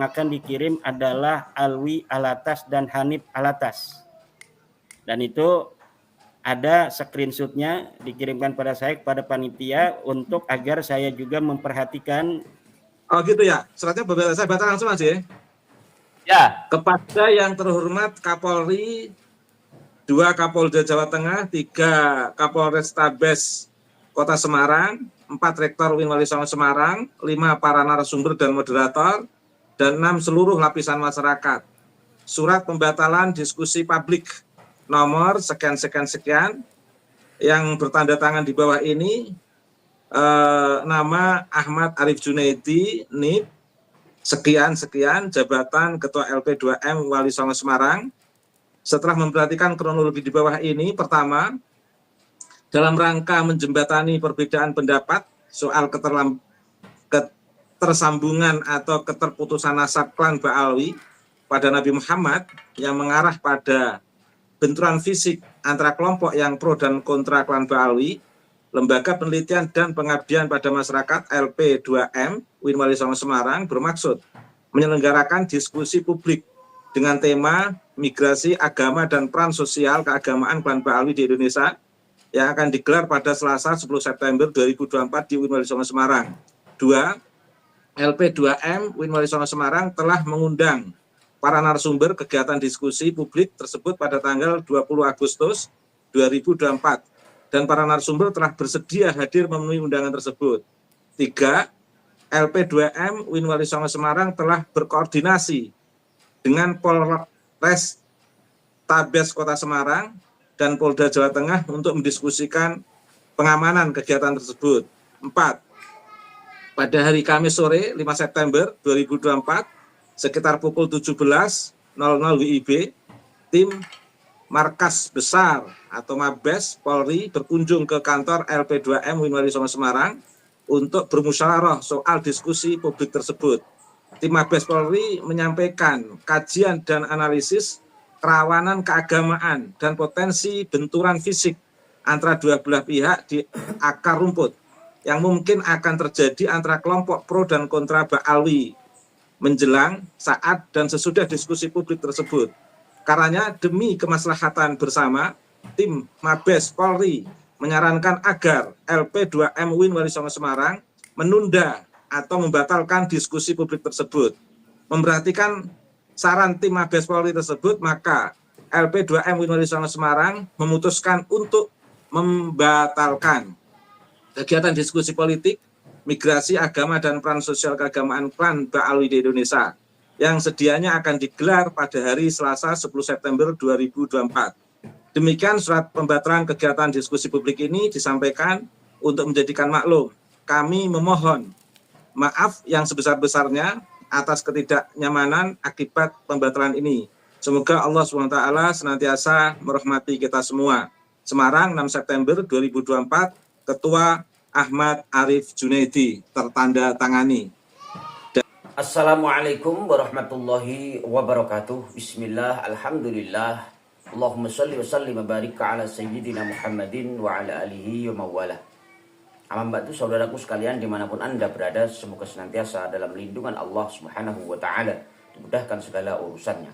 akan dikirim adalah Alwi Alatas dan Hanif Alatas. Dan itu ada screenshotnya dikirimkan pada saya kepada panitia untuk agar saya juga memperhatikan. Oh gitu ya, suratnya saya baca langsung aja ya. Ya. Kepada yang terhormat Kapolri, 2 Kapolda Jawa Tengah, 3 Kapolrestabes Kota Semarang, 4 Rektor UIN Wali Songo Semarang, 5 para narasumber dan moderator, dan 6 seluruh lapisan masyarakat. Surat pembatalan diskusi publik nomor sekian yang bertanda tangan di bawah ini, nama Ahmad Arif Junaidi, NIP, sekian, jabatan Ketua LP2M Wali Songo Semarang. Setelah memperhatikan kronologi di bawah ini, pertama, dalam rangka menjembatani perbedaan pendapat soal ketersambungan atau keterputusan nasab klan Ba'alwi pada Nabi Muhammad yang mengarah pada benturan fisik antara kelompok yang pro dan kontra klan Ba'alwi, Lembaga Penelitian dan Pengabdian pada Masyarakat LP2M UIN Wali Songo Semarang bermaksud menyelenggarakan diskusi publik dengan tema migrasi agama dan peran sosial keagamaan klan Ba'alwi di Indonesia yang akan digelar pada Selasa 10 September 2024 di UIN Wali Songo Semarang. 2. LP2M UIN Wali Songo Semarang telah mengundang para narasumber kegiatan diskusi publik tersebut pada tanggal 20 Agustus 2024 dan para narasumber telah bersedia hadir memenuhi undangan tersebut. 3. LP2M UIN Wali Songo Semarang telah berkoordinasi dengan Polres Tabes Kota Semarang dan Polda Jawa Tengah untuk mendiskusikan pengamanan kegiatan tersebut. 4. Pada hari Kamis sore 5 September 2024 sekitar pukul 17.00 WIB, tim Markas Besar atau Mabes Polri berkunjung ke kantor LP2M UIN Wali Songo Semarang untuk bermusyawarah soal diskusi publik tersebut. Tim Mabes Polri menyampaikan kajian dan analisis kerawanan keagamaan dan potensi benturan fisik antara dua belah pihak di akar rumput yang mungkin akan terjadi antara kelompok pro dan kontra Ba'alwi menjelang, saat, dan sesudah diskusi publik tersebut. Karenanya demi kemaslahatan bersama, tim Mabes Polri menyarankan agar LP2M UIN Wali Songo Semarang menunda atau membatalkan diskusi publik tersebut. Memperhatikan saran tim Mabes Polri tersebut, maka LP2M UIN Wali Songo Semarang memutuskan untuk membatalkan kegiatan diskusi politik, migrasi agama dan peran sosial keagamaan klan Ba'alwi di Indonesia yang sedianya akan digelar pada hari Selasa 10 September 2024. Demikian surat pembatalan kegiatan diskusi publik ini disampaikan untuk menjadikan maklum. Kami memohon maaf yang sebesar-besarnya atas ketidaknyamanan akibat pembatalan ini. Semoga Allah SWT senantiasa merahmati kita semua. Semarang, 6 September 2024, Ketua Ahmad Arif Junaidi, tertanda tangani. Assalamualaikum warahmatullahi wabarakatuh. Bismillah, alhamdulillah. Allahumma salli wa sallim wa barik ala sayyidina Muhammadin wa ala alihi wa mawalah. Amambatu saudaraku sekalian dimanapun anda berada, semoga senantiasa dalam lindungan Allah Subhanahu wa ta'ala, dimudahkan segala urusannya.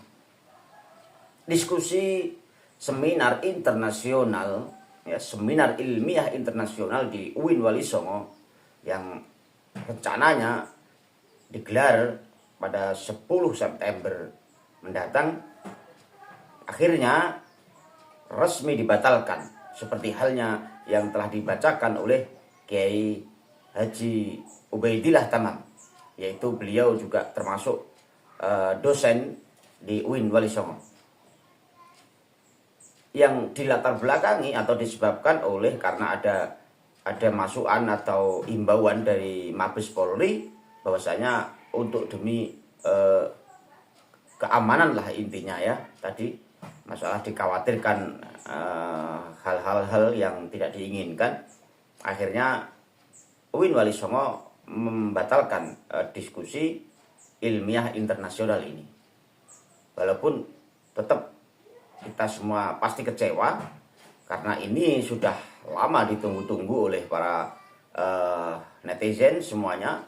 Diskusi seminar internasional, ya, seminar ilmiah internasional di UIN Wali Songo yang rencananya digelar pada 10 September mendatang, akhirnya resmi dibatalkan, seperti halnya yang telah dibacakan oleh Kiai Haji Ubaidillah Tamam, yaitu beliau juga termasuk dosen di UIN Wali Songo, yang dilatar belakangi atau disebabkan oleh karena ada masukan atau imbauan dari Mabes Polri bahwasanya untuk demi keamanan lah intinya, ya, tadi masalah dikhawatirkan hal-hal yang tidak diinginkan, akhirnya UIN Wali Songo membatalkan diskusi ilmiah internasional ini. Walaupun tetap kita semua pasti kecewa karena ini sudah lama ditunggu-tunggu oleh para netizen semuanya,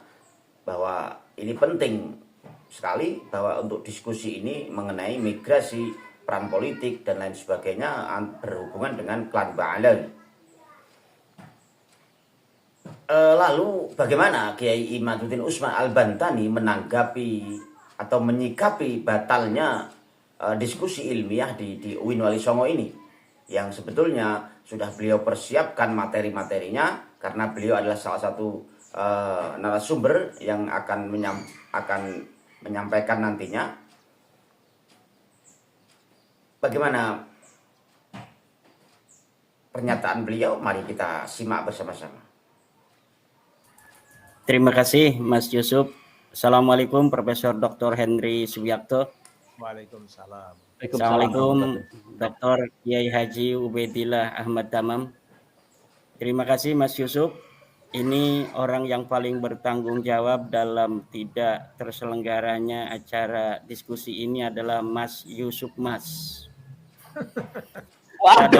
bahwa ini penting sekali bahwa untuk diskusi ini mengenai migrasi, peran politik dan lain sebagainya berhubungan dengan klan Ba'alawi. Lalu bagaimana Kiai Imaduddin Usman Al-Bantani menanggapi atau menyikapi batalnya diskusi ilmiah di UIN Wali Songo ini, yang sebetulnya sudah beliau persiapkan materi-materinya karena beliau adalah salah satu narasumber yang akan menyampaikan nantinya. Bagaimana pernyataan beliau? Mari kita simak bersama-sama. Terima kasih Mas Yusuf. Assalamualaikum Profesor Dr. Henry Subiakto. Waalaikumsalam. Assalamualaikum Dr. Kiai Haji Ubaidillah Ahmad Tamam. Terima kasih Mas Yusuf. Ini orang yang paling bertanggung jawab dalam tidak terselenggaranya acara diskusi ini adalah Mas Yusuf Mas. Ada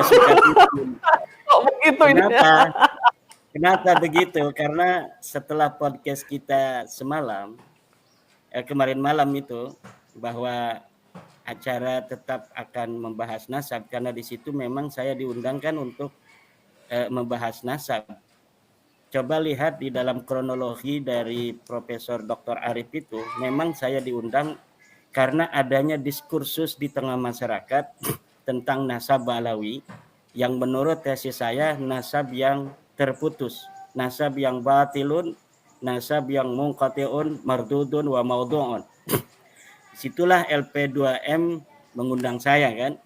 kok begitu ini? Kenapa begitu? Karena setelah podcast kita semalam, kemarin malam itu, bahwa acara tetap akan membahas nasab, karena di situ memang saya diundangkan untuk membahas nasab. Coba lihat di dalam kronologi dari Profesor Dr. Arif itu, memang saya diundang karena adanya diskursus di tengah masyarakat tentang nasab Ba'alawi yang menurut tesis saya nasab yang terputus, nasab yang batilun, nasab yang munqati'un, mardudun wa maudhu'un. Situlah LP2M mengundang saya kan.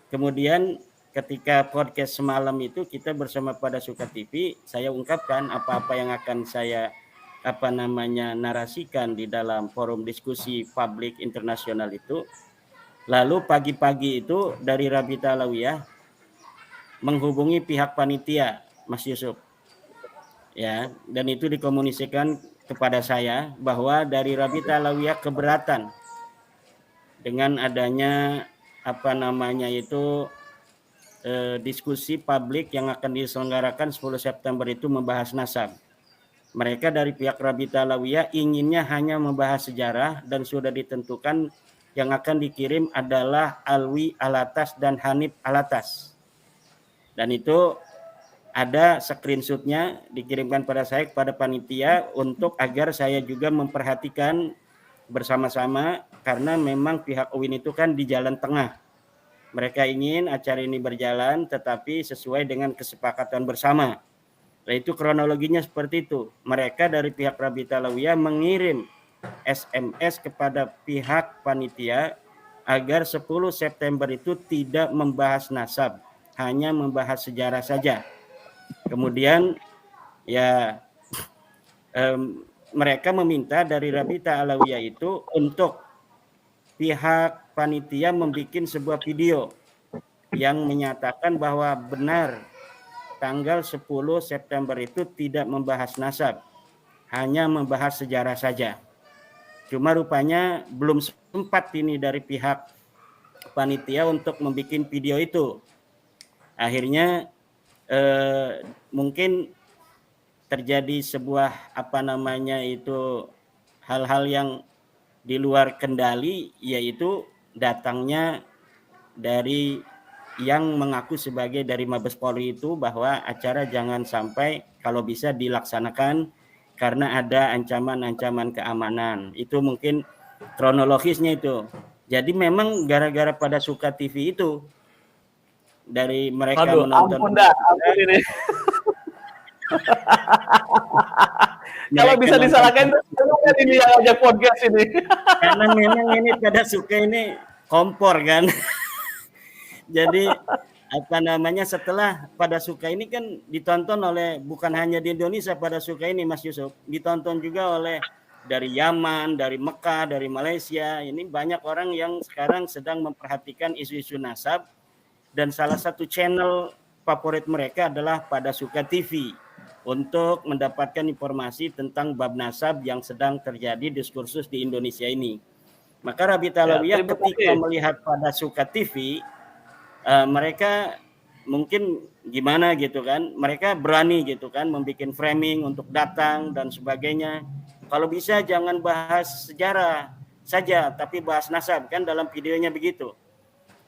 Kemudian ketika podcast semalam itu kita bersama pada Suka TV, saya ungkapkan apa-apa yang akan saya narasikan di dalam forum diskusi publik internasional itu. Lalu pagi-pagi itu dari Rabita Alawiyah menghubungi pihak panitia, Mas Yusuf. Ya, dan itu dikomunikasikan kepada saya bahwa dari Rabita Alawiyah keberatan dengan adanya diskusi publik yang akan diselenggarakan 10 September itu membahas nasab. Mereka dari pihak Rabita Alawiyah inginnya hanya membahas sejarah dan sudah ditentukan yang akan dikirim adalah Alwi Alatas dan Hanif Alatas. Dan itu ada screenshotnya dikirimkan pada saya kepada panitia untuk agar saya juga memperhatikan bersama-sama, karena memang pihak UIN itu kan di jalan tengah. Mereka ingin acara ini berjalan tetapi sesuai dengan kesepakatan bersama. Nah, itu kronologinya seperti itu. Mereka dari pihak Rabita Alawiyah mengirim SMS kepada pihak panitia agar 10 September itu tidak membahas nasab, hanya membahas sejarah saja. Kemudian ya mereka meminta dari Rabita Alawiyah itu untuk pihak panitia membuat sebuah video yang menyatakan bahwa benar tanggal 10 September itu tidak membahas nasab, hanya membahas sejarah saja. Cuma rupanya belum sempat ini dari pihak panitia untuk membuat video itu. Akhirnya mungkin terjadi sebuah hal-hal yang di luar kendali, yaitu datangnya dari yang mengaku sebagai dari Mabes Polri itu bahwa acara jangan sampai kalau bisa dilaksanakan karena ada ancaman-ancaman keamanan. Itu mungkin kronologisnya itu. Jadi memang gara-gara pada Suka TV itu dari mereka menonton. Ampun ini. Kalau bisa disalahkan ini yang ajak podcast ini. Karena memang ini pada Suka ini kompor kan. Jadi setelah pada Suka ini kan ditonton oleh bukan hanya di Indonesia, pada Suka ini Mas Yusuf, ditonton juga oleh dari Yaman, dari Mekah, dari Malaysia. Ini banyak orang yang sekarang sedang memperhatikan isu-isu nasab, dan salah satu channel favorit mereka adalah pada Suka TV untuk mendapatkan informasi tentang bab nasab yang sedang terjadi diskursus di Indonesia ini. Maka Rabita Alawiyah ketika melihat pada Suka TV, mereka mungkin gimana gitu kan, mereka berani gitu kan membuat framing untuk datang dan sebagainya. Kalau bisa jangan bahas sejarah, saja, tapi bahas nasab, kan dalam videonya begitu.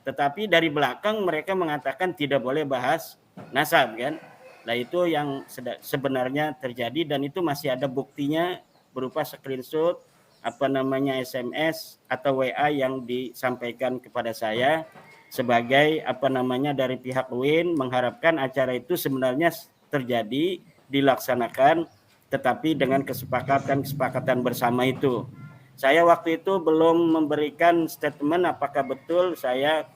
Tetapi dari belakang mereka mengatakan tidak boleh bahas nasab, kan. Nah itu yang sebenarnya terjadi, dan itu masih ada buktinya berupa screenshot SMS atau WA yang disampaikan kepada saya sebagai dari pihak UIN mengharapkan acara itu sebenarnya terjadi, dilaksanakan, tetapi dengan kesepakatan bersama itu. Saya waktu itu belum memberikan statement apakah betul saya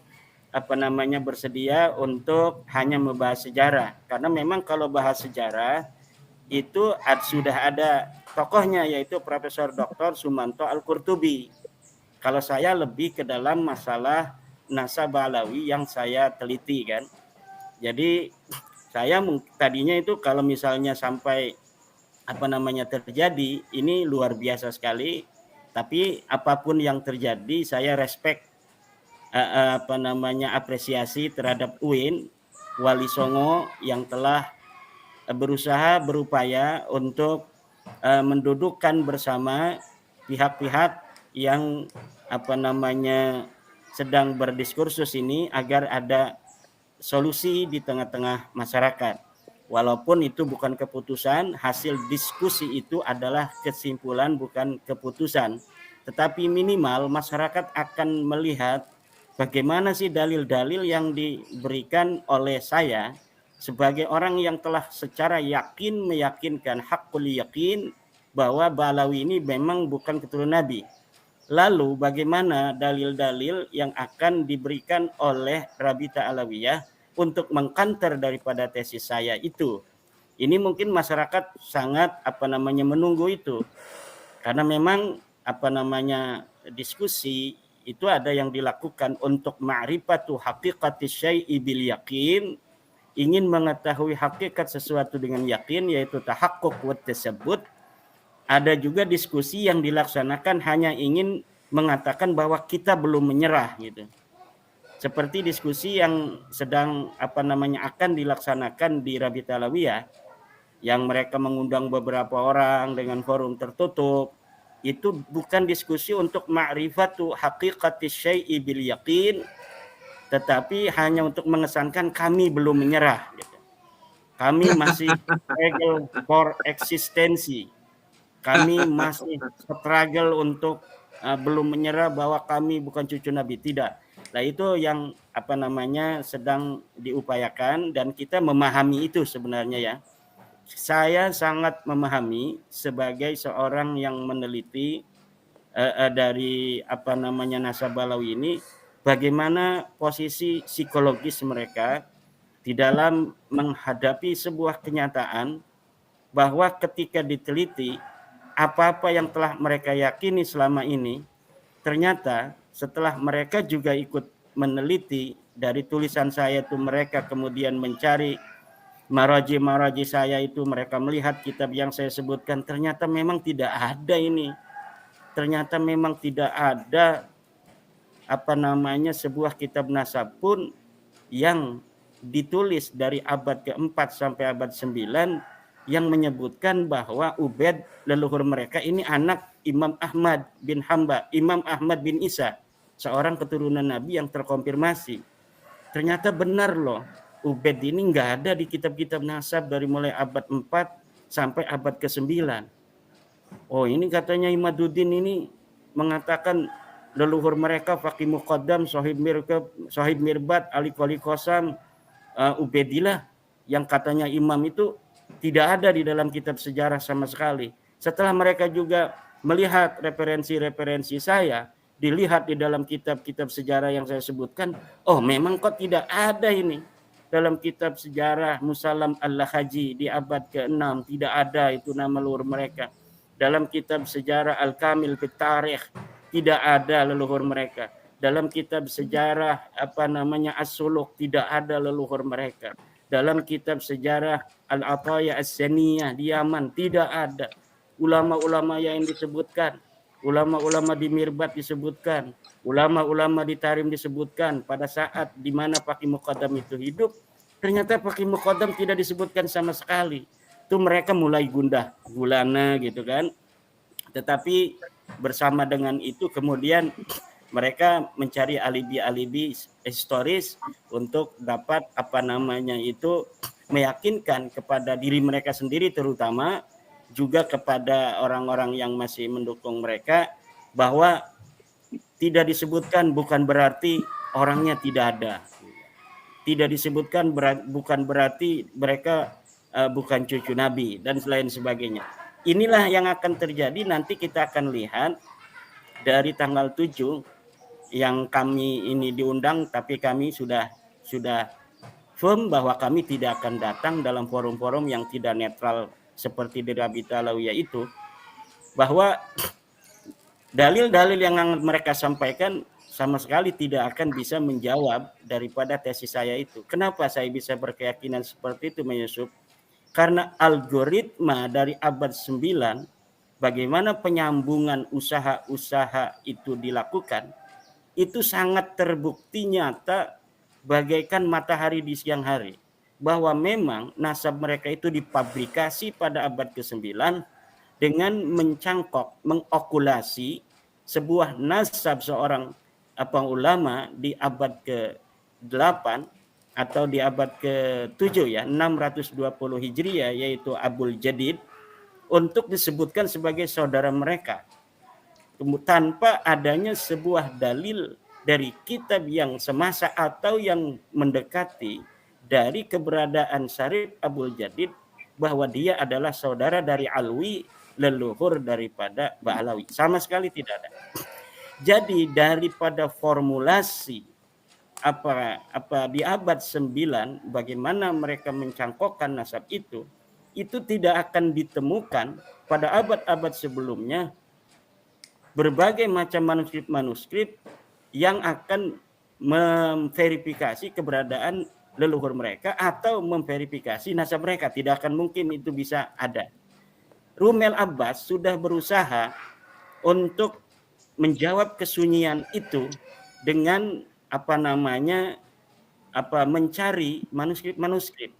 bersedia untuk hanya membahas sejarah, karena memang kalau bahas sejarah itu sudah ada tokohnya, yaitu Profesor Dr. Sumanto Al-Qurtubi. Kalau saya lebih ke dalam masalah nasab Alawi yang saya teliti, kan. Jadi saya tadinya itu kalau misalnya sampai terjadi, ini luar biasa sekali, tapi apapun yang terjadi saya respect apresiasi terhadap UIN Wali Songo yang telah berupaya untuk mendudukkan bersama pihak-pihak yang sedang berdiskursus ini agar ada solusi di tengah-tengah masyarakat. Walaupun itu bukan keputusan, hasil diskusi itu adalah kesimpulan bukan keputusan. Tetapi minimal masyarakat akan melihat bagaimana sih dalil-dalil yang diberikan oleh saya sebagai orang yang telah secara meyakinkan hakul yakin bahwa Ba'alawi ini memang bukan keturunan Nabi. Lalu bagaimana dalil-dalil yang akan diberikan oleh Rabita Alawiyah untuk mengkanter daripada tesis saya itu? Ini mungkin masyarakat sangat menunggu itu. Karena memang diskusi itu ada yang dilakukan untuk ma'rifatu haqiqati syai'i bil yakin, ingin mengetahui hakikat sesuatu dengan yakin, yaitu tahaqquq wa tasabbut. Ada juga diskusi yang dilaksanakan hanya ingin mengatakan bahwa kita belum menyerah, gitu. Seperti diskusi yang sedang akan dilaksanakan di Rabita Alawiyah, yang mereka mengundang beberapa orang dengan forum tertutup. Itu bukan diskusi untuk ma'rifatu haqiqati syai'i bil yaqin, tetapi hanya untuk mengesankan kami belum menyerah, gitu. Kami masih struggle for eksistensi. Kami masih struggle untuk belum menyerah bahwa kami bukan cucu Nabi, tidak. Nah itu yang sedang diupayakan, dan kita memahami itu sebenarnya, ya. Saya sangat memahami sebagai seorang yang meneliti dari nasab Alawi ini, bagaimana posisi psikologis mereka di dalam menghadapi sebuah kenyataan bahwa ketika diteliti apa-apa yang telah mereka yakini selama ini, ternyata setelah mereka juga ikut meneliti dari tulisan saya itu, mereka kemudian mencari maraji saya itu, mereka melihat kitab yang saya sebutkan, ternyata memang tidak ada ini. Ternyata memang tidak ada sebuah kitab nasab pun yang ditulis dari abad ke-4 sampai abad 9 yang menyebutkan bahwa Ubaid leluhur mereka ini anak Imam Ahmad bin Hanbal, Imam Ahmad bin Isa, seorang keturunan Nabi yang terkonfirmasi. Ternyata benar loh, Ubaid ini enggak ada di kitab-kitab nasab dari mulai abad 4 sampai abad ke-9. Oh, ini katanya Imaduddin ini mengatakan leluhur mereka Faqih Muqaddam, Sohib Mirbat, Ali Qali Qasam, Ubaidillah, yang katanya imam itu tidak ada di dalam kitab sejarah sama sekali. Setelah mereka juga melihat referensi-referensi saya, dilihat di dalam kitab-kitab sejarah yang saya sebutkan, oh memang kok tidak ada ini. Dalam kitab sejarah Musallam Al-Lahaji di abad ke-6 tidak ada itu nama leluhur mereka. Dalam kitab sejarah Al-Kamil fit Tarikh tidak ada leluhur mereka. Dalam kitab sejarah As-Suluk tidak ada leluhur mereka. Dalam kitab sejarah Al-Ataya As-Saniyah di Yaman tidak ada. Ulama-ulama yang disebutkan, ulama-ulama di Mirbat disebutkan, ulama-ulama di Tarim disebutkan pada saat di mana Faqih Muqaddam itu hidup, ternyata Faqih Muqaddam tidak disebutkan sama sekali. Itu mereka mulai gundah gulana gitu kan. Tetapi bersama dengan itu kemudian mereka mencari alibi-alibi historis untuk dapat meyakinkan kepada diri mereka sendiri, terutama juga kepada orang-orang yang masih mendukung mereka, bahwa tidak disebutkan bukan berarti orangnya tidak ada. Tidak disebutkan bukan berarti mereka bukan cucu Nabi dan lain sebagainya. Inilah yang akan terjadi, nanti kita akan lihat dari tanggal 7 yang kami ini diundang, tapi kami sudah firm bahwa kami tidak akan datang dalam forum-forum yang tidak netral seperti di Rabita Alawiyah itu, bahwa dalil-dalil yang mereka sampaikan sama sekali tidak akan bisa menjawab daripada tesis saya itu. Kenapa saya bisa berkeyakinan seperti itu, Yusuf? Karena algoritma dari abad 9, bagaimana penyambungan usaha-usaha itu dilakukan, itu sangat terbukti nyata bagaikan matahari di siang hari. Bahwa memang nasab mereka itu dipabrikasi pada abad ke-9 dengan mengokulasi sebuah nasab seorang ulama di abad ke-8 atau di abad ke-7 ya, 620 Hijriah, yaitu Abul Jadid, untuk disebutkan sebagai saudara mereka tanpa adanya sebuah dalil dari kitab yang semasa atau yang mendekati dari keberadaan Syarif Abul Jadid bahwa dia adalah saudara dari Alwi, leluhur daripada Ba'alawi. Sama sekali tidak ada. Jadi daripada formulasi di abad 9 bagaimana mereka mencangkokkan nasab itu tidak akan ditemukan pada abad-abad sebelumnya berbagai macam manuskrip yang akan memverifikasi keberadaan leluhur mereka atau memverifikasi nasab mereka. Tidak akan mungkin itu bisa ada. Rumel Abbas sudah berusaha untuk menjawab kesunyian itu dengan mencari manuskrip,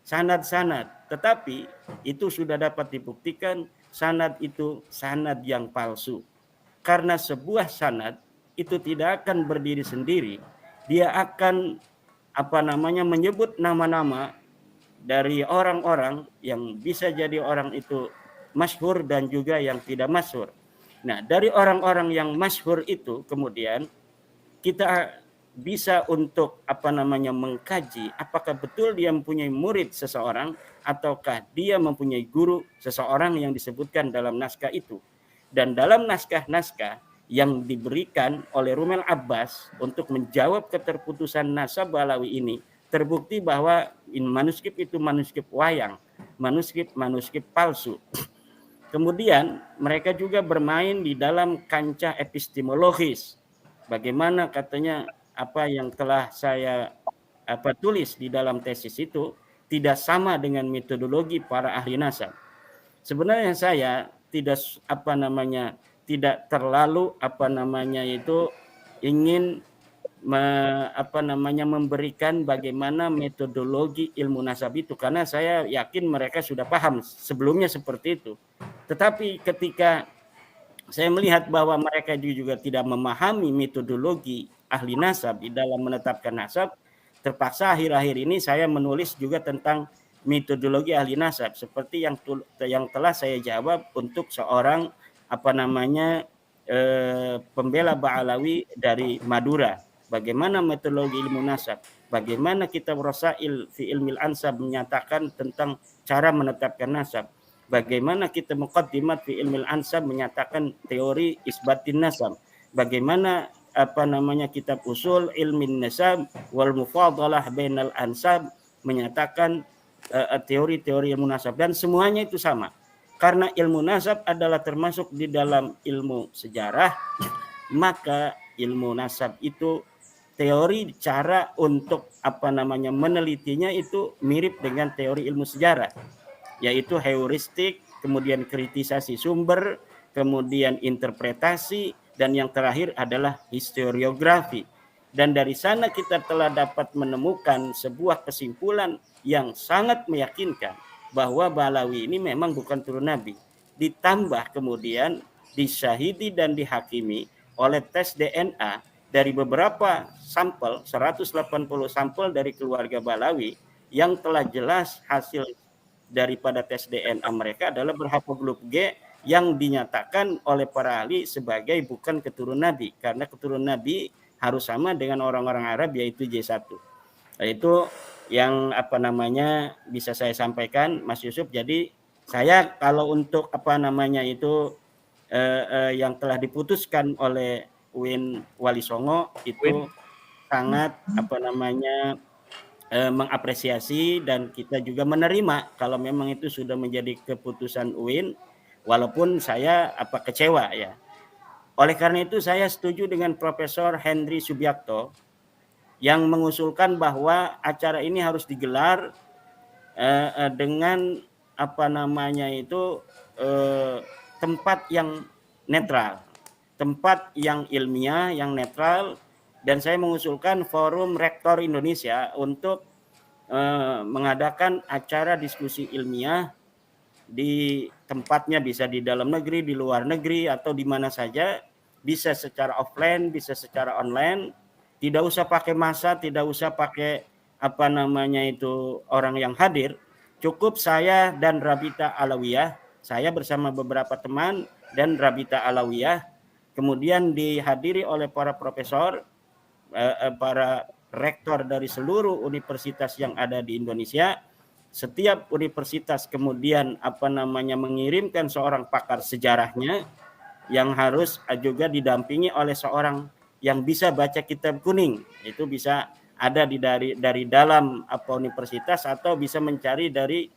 sanad-sanad. Tetapi itu sudah dapat dibuktikan sanad itu sanad yang palsu. Karena sebuah sanad itu tidak akan berdiri sendiri, dia akan menyebut nama-nama dari orang-orang yang bisa jadi orang itu masyhur dan juga yang tidak masyhur. Nah, dari orang-orang yang masyhur itu kemudian kita bisa untuk mengkaji apakah betul dia mempunyai murid seseorang ataukah dia mempunyai guru seseorang yang disebutkan dalam naskah itu. Dan dalam naskah-naskah yang diberikan oleh Rumel Abbas untuk menjawab keterputusan nasab Ba'alawi ini, terbukti bahwa manuskrip itu manuskrip wayang, manuskrip palsu. Kemudian mereka juga bermain di dalam kancah epistemologis. Bagaimana katanya apa yang telah saya tulis di dalam tesis itu tidak sama dengan metodologi para ahli nasab. Sebenarnya saya tidak terlalu ingin memberikan bagaimana metodologi ilmu nasab itu, karena saya yakin mereka sudah paham sebelumnya seperti itu. Tetapi ketika saya melihat bahwa mereka juga tidak memahami metodologi ahli nasab di dalam menetapkan nasab, terpaksa akhir-akhir ini saya menulis juga tentang metodologi ahli nasab seperti yang telah saya jawab untuk seorang pembela Ba'alawi dari Madura. Bagaimana metodologi ilmu nasab, bagaimana kitab Rasail fi Ilmil Ansab menyatakan tentang cara menetapkan nasab, bagaimana kitab Muqaddimat fi Ilmil Ansab menyatakan teori isbatin nasab, bagaimana kitab Usul Ilmin Nasab wal Mufadalah Bainal Ansab menyatakan teori-teori ilmu nasab, dan semuanya itu sama. Karena ilmu nasab adalah termasuk di dalam ilmu sejarah, maka ilmu nasab itu teori cara untuk menelitinya itu mirip dengan teori ilmu sejarah, yaitu heuristik, kemudian kritisasi sumber, kemudian interpretasi, dan yang terakhir adalah historiografi. Dan dari sana kita telah dapat menemukan sebuah kesimpulan yang sangat meyakinkan bahwa Ba'alawi ini memang bukan turun Nabi. Ditambah kemudian disyahidi dan dihakimi oleh tes DNA dari beberapa sampel, 180 sampel dari keluarga Balawi yang telah jelas hasil daripada tes DNA mereka adalah berhaplogrup G yang dinyatakan oleh para ahli sebagai bukan keturunan Nabi, karena keturunan Nabi harus sama dengan orang-orang Arab, yaitu J1. Nah, itu yang bisa saya sampaikan, Mas Yusuf. Jadi saya kalau untuk yang telah diputuskan oleh UIN Wali Songo itu sangat mengapresiasi, dan kita juga menerima kalau memang itu sudah menjadi keputusan UIN, walaupun saya kecewa ya. Oleh karena itu saya setuju dengan Profesor Henry Subiakto yang mengusulkan bahwa acara ini harus digelar dengan tempat yang netral, tempat yang ilmiah, yang netral, dan saya mengusulkan Forum Rektor Indonesia untuk mengadakan acara diskusi ilmiah di tempatnya, bisa di dalam negeri, di luar negeri, atau di mana saja, bisa secara offline, bisa secara online, tidak usah pakai massa, tidak usah pakai orang yang hadir, cukup saya dan Rabita Alawiyah, saya bersama beberapa teman dan Rabita Alawiyah, kemudian dihadiri oleh para profesor, para rektor dari seluruh universitas yang ada di Indonesia. Setiap universitas kemudian mengirimkan seorang pakar sejarahnya yang harus juga didampingi oleh seorang yang bisa baca kitab kuning. Itu bisa ada dari dalam universitas atau bisa mencari dari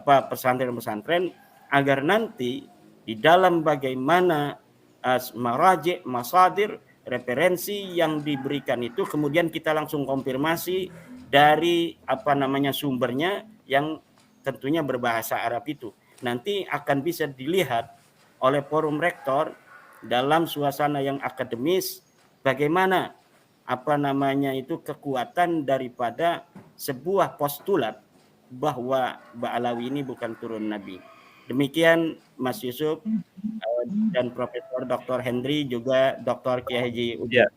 pesantren-pesantren, agar nanti di dalam bagaimana maraji, masadir, referensi yang diberikan itu kemudian kita langsung konfirmasi dari sumbernya yang tentunya berbahasa Arab itu. Nanti akan bisa dilihat oleh forum rektor dalam suasana yang akademis bagaimana kekuatan daripada sebuah postulat bahwa Ba'alawi ini bukan turun Nabi. Demikian Mas Yusuf dan Profesor Dr. Henry, juga Dr. Kiai Haji Ujang.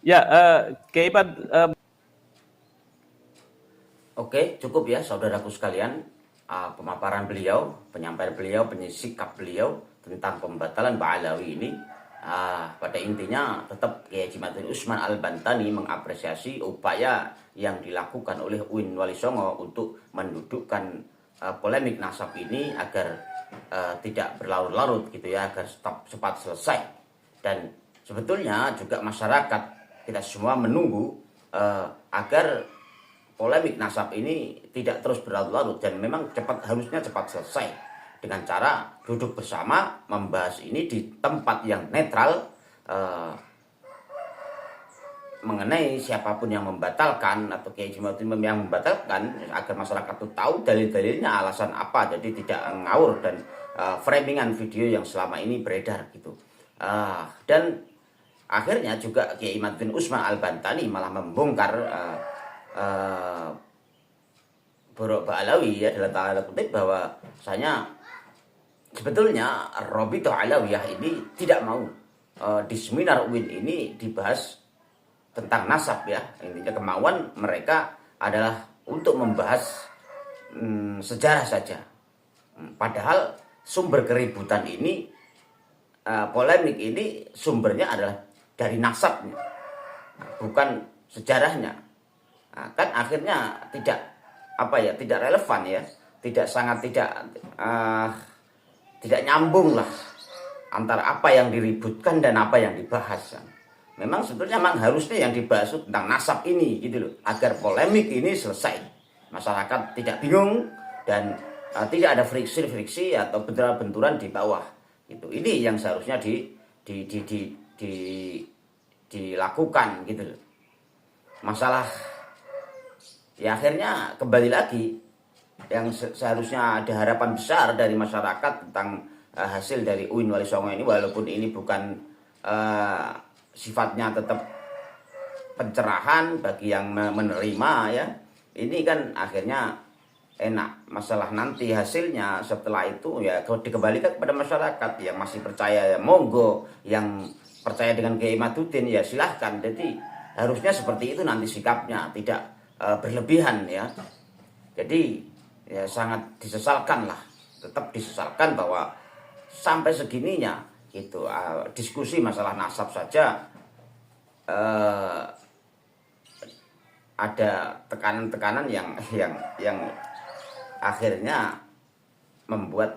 Ya, Kiai Ipad. Oke, cukup ya saudaraku sekalian, pemaparan beliau, penyampaian beliau, sikap beliau tentang pembatalan Ba'alawi ini. Pada intinya tetap Kiai Haji Ma'ruf Usman Al-Bantani mengapresiasi upaya yang dilakukan oleh UIN Wali Songo untuk mendudukkan polemik nasab ini agar tidak berlarut-larut gitu ya, agar cepat selesai. Dan sebetulnya juga masyarakat kita semua menunggu agar polemik nasab ini tidak terus berlarut-larut, dan memang harusnya cepat selesai dengan cara duduk bersama membahas ini di tempat yang netral, mengenai siapapun yang membatalkan atau Kiai Haji yang membatalkan, agar masyarakat itu tahu dalil-dalilnya, alasan apa, jadi tidak ngawur dan framingan video yang selama ini beredar gitu. Dan akhirnya juga Kiai Ma'ruf Usman Al-Bantani malah membongkar Borok Ba'alawi ya, dalam tanda kutip, bahwa sebetulnya Robito Alawiyah ini tidak mau di seminar UIN ini dibahas tentang nasab ya. Intinya kemauan mereka adalah untuk membahas sejarah saja. Padahal sumber keributan ini, polemik ini sumbernya adalah dari nasabnya, bukan sejarahnya. Kan akhirnya tidak relevan ya, tidak nyambung lah antara apa yang diributkan dan apa yang dibahas. Memang sebetulnya harusnya yang dibahas tentang nasab ini gitu loh, agar polemik ini selesai, masyarakat tidak bingung dan tidak ada friksi atau benturan-benturan di bawah gitu. Ini yang seharusnya dilakukan gitu loh. Masalah ya akhirnya kembali lagi, yang seharusnya ada harapan besar dari masyarakat tentang hasil dari UIN Wali Songo ini, walaupun ini bukan sifatnya tetap pencerahan bagi yang menerima ya. Ini kan akhirnya enak. Masalah nanti hasilnya setelah itu ya dikembalikan kepada masyarakat yang masih percaya ya monggo, yang percaya dengan Kiai Imaduddin ya silahkan. Jadi harusnya seperti itu nanti sikapnya, tidak berlebihan ya. Jadi ya sangat disesalkan lah, tetap disesalkan bahwa sampai segininya itu diskusi masalah nasab saja ada tekanan-tekanan yang akhirnya membuat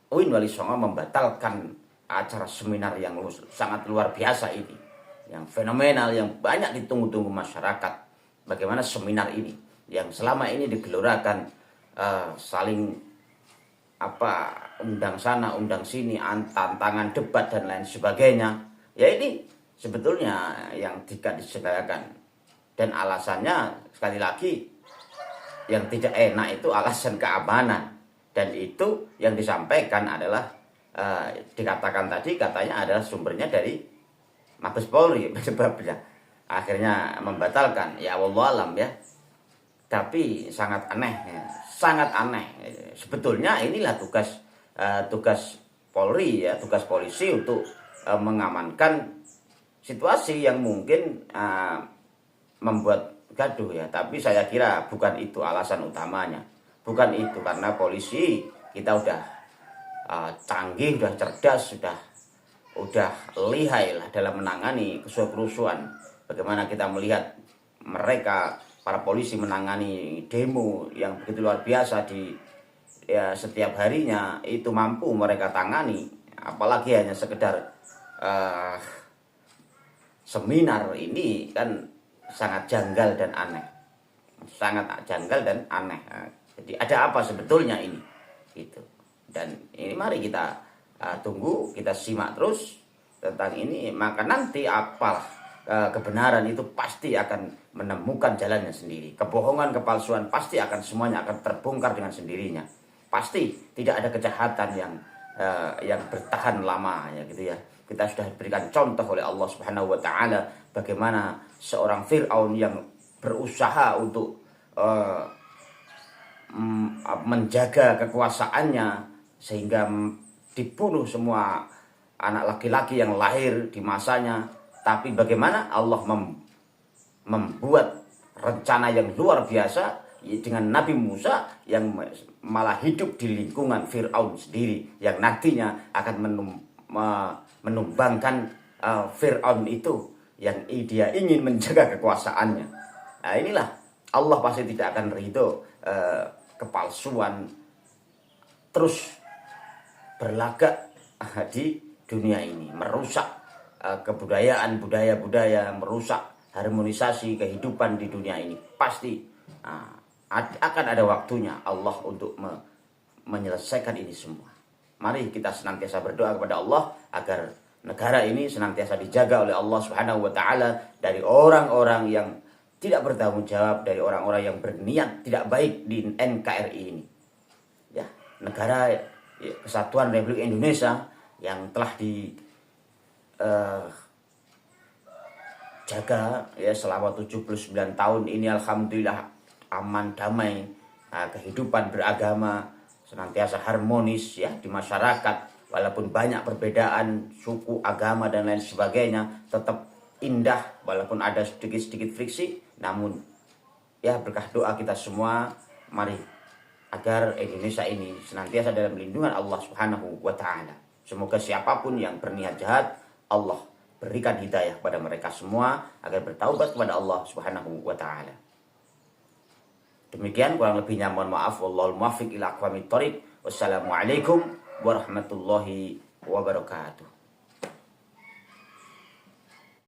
UIN Wali Songo membatalkan acara seminar yang sangat luar biasa ini, yang fenomenal, yang banyak ditunggu-tunggu masyarakat. Bagaimana seminar ini yang selama ini digelorakan saling undang sana, undang sini, tantangan debat dan lain sebagainya. Ya ini sebetulnya yang tidak disegerakan. Dan alasannya sekali lagi yang tidak enak itu alasan keamanan. Dan itu yang disampaikan adalah dikatakan tadi katanya adalah sumbernya dari Mabes Polri sebabnya akhirnya membatalkan. Ya wallahualam ya. Tapi sangat aneh ya. Sangat aneh. Sebetulnya inilah tugas Polri ya, tugas polisi untuk mengamankan situasi yang mungkin membuat gaduh ya. Tapi saya kira bukan itu alasan utamanya. Bukan itu, karena polisi kita udah canggih, udah cerdas, udah lihai lah dalam menangani kerusuhan. Bagaimana kita melihat mereka para polisi menangani demo yang begitu luar biasa setiap harinya, itu mampu mereka tangani. Apalagi hanya sekedar seminar ini kan sangat janggal dan aneh. Sangat janggal dan aneh. Jadi ada apa sebetulnya ini? Gitu. Dan ini mari kita tunggu, kita simak terus tentang ini. Maka nanti kebenaran itu pasti akan menemukan jalannya sendiri. Kebohongan, kepalsuan pasti akan semuanya akan terbongkar dengan sendirinya. Pasti tidak ada kejahatan yang bertahan lama ya gitu ya. Kita sudah diberikan contoh oleh Allah Subhanahu wa taala bagaimana seorang Firaun yang berusaha untuk menjaga kekuasaannya sehingga dibunuh semua anak laki-laki yang lahir di masanya. Tapi bagaimana Allah membuat rencana yang luar biasa dengan Nabi Musa yang malah hidup di lingkungan Firaun sendiri, yang nantinya akan menumbangkan Firaun itu yang dia ingin menjaga kekuasaannya. Nah inilah Allah pasti tidak akan ridho kepalsuan terus berlagak di dunia ini, merusak kebudayaan, budaya-budaya, merusak harmonisasi kehidupan di dunia ini. Pasti akan ada waktunya Allah untuk menyelesaikan ini semua. Mari kita senantiasa berdoa kepada Allah agar negara ini senantiasa dijaga oleh Allah Subhanahu wa taala dari orang-orang yang tidak bertanggung jawab, dari orang-orang yang berniat tidak baik di NKRI ini. Ya, negara Kesatuan Republik Indonesia yang telah jaga ya selama 79 tahun ini, alhamdulillah aman damai, kehidupan beragama senantiasa harmonis ya di masyarakat, walaupun banyak perbedaan suku, agama dan lain sebagainya, tetap indah walaupun ada sedikit-sedikit friksi. Namun ya berkah doa kita semua, mari agar Indonesia ini senantiasa dalam lindungan Allah Subhanahu wa taala. Semoga siapapun yang berniat jahat, Allah berikan hidayah kepada mereka semua agar bertaubat kepada Allah Subhanahu wa taala. Demikian kurang lebihnya mohon maaf, wallahul muwaffiq ila aqwamit thoriq. Wassalamualaikum warahmatullahi wabarakatuh.